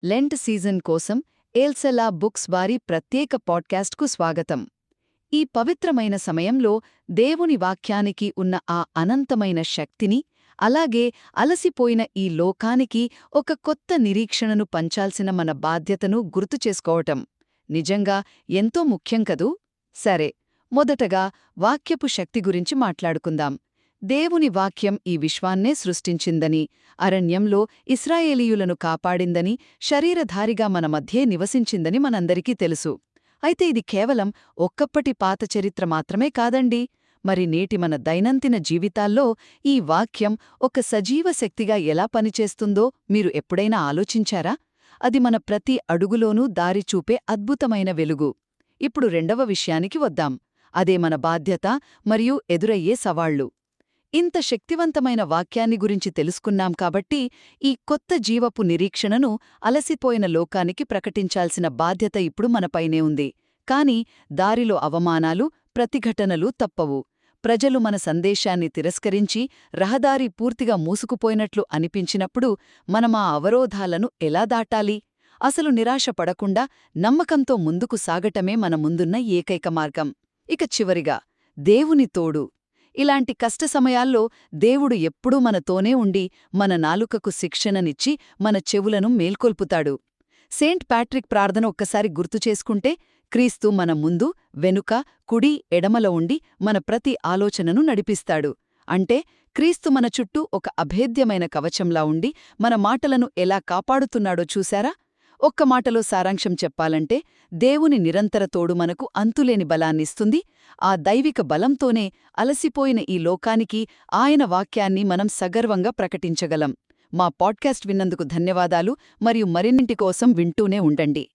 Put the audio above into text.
Lent season కోసం ఏల్సెలా books వారి ప్రత్యేక పాడ్కాస్ట్కు స్వాగతం. ఈ పవిత్రమైన సమయంలో దేవుని వాక్యానికి ఉన్న ఆ అనంతమైన శక్తిని, అలాగే అలసిపోయిన ఈ లోకానికి ఒక కొత్త నిరీక్షణను పంచాల్సిన మన బాధ్యతను గుర్తుచేసుకోవటం నిజంగా ఎంతో ముఖ్యం కదూ. సరే, మొదటగా వాక్యపు శక్తి గురించి మాట్లాడుకుందాం. దేవుని వాక్యం ఈ విశ్వాన్నే సృష్టించిందని, అరణ్యంలో ఇశ్రాయేలీయులను కాపాడిందని, శరీరధారిగా మన మధ్యే నివసించిందని మనందరికీ తెలుసు. అయితే ఇది కేవలం ఒక్కప్పటి పాత చరిత్ర మాత్రమే కాదండి. మరి నేటి మన దైనందిన జీవితాల్లో ఈ వాక్యం ఒక సజీవ శక్తిగా ఎలా పనిచేస్తుందో మీరు ఎప్పుడైనా ఆలోచించారా? అది మన ప్రతి అడుగులోనూ దారి చూపే అద్భుతమైన వెలుగు. ఇప్పుడు రెండవ విషయానికి వద్దాం. అదే మన బాధ్యత మరియు ఎదురయ్యే సవాళ్లు. ఇంత శక్తివంతమైన వాక్యాన్ని గురించి తెలుసుకున్నాం కాబట్టి, ఈ కొత్త జీవపు నిరీక్షణను అలసిపోయిన లోకానికి ప్రకటించాల్సిన బాధ్యత ఇప్పుడు మనపైనే ఉంది. కాని దారిలో అవమానాలు, ప్రతిఘటనలు తప్పవు. ప్రజలు మన సందేశాన్ని తిరస్కరించి రహదారి పూర్తిగా మూసుకుపోయినట్లు అనిపించినప్పుడు మనమా అవరోధాలను ఎలా దాటాలి? అసలు నిరాశ పడకుండా నమ్మకంతో ముందుకు సాగటమే మన ముందున్న ఏకైక మార్గం. ఇక చివరిగా, దేవుని తోడు. ఇలాంటి కష్ట సమయాల్లో దేవుడు ఎప్పుడూ మనతోనే ఉండి మన నాలుకకు శిక్షణనిచ్చి మన చెవులను మేల్కొల్పుతాడు. సెయింట్ ప్యాట్రిక్ ప్రార్థన ఒక్కసారి గుర్తుచేసుకుంటే, క్రీస్తు మన ముందు, వెనుక, కుడి, ఎడమల ఉండి మన ప్రతి ఆలోచనను నడిపిస్తాడు. అంటే క్రీస్తు మన చుట్టూ ఒక అభేద్యమైన కవచంలా ఉండి మన మాటలను ఎలా కాపాడుతున్నాడో చూశారా? ఒక్క మాటలో సారాంశం చెప్పాలంటే, దేవుని నిరంతర తోడు మనకు అంతులేని బలాన్నిస్తుంది. ఆ దైవిక బలంతోనే అలసిపోయిన ఈ లోకానికి ఆయన వాక్యాన్ని మనం సగర్వంగా ప్రకటించగలం. మా పాడ్కాస్ట్ విన్నందుకు ధన్యవాదాలు, మరియు మరిన్నింటి కోసం వింటూనే ఉండండి.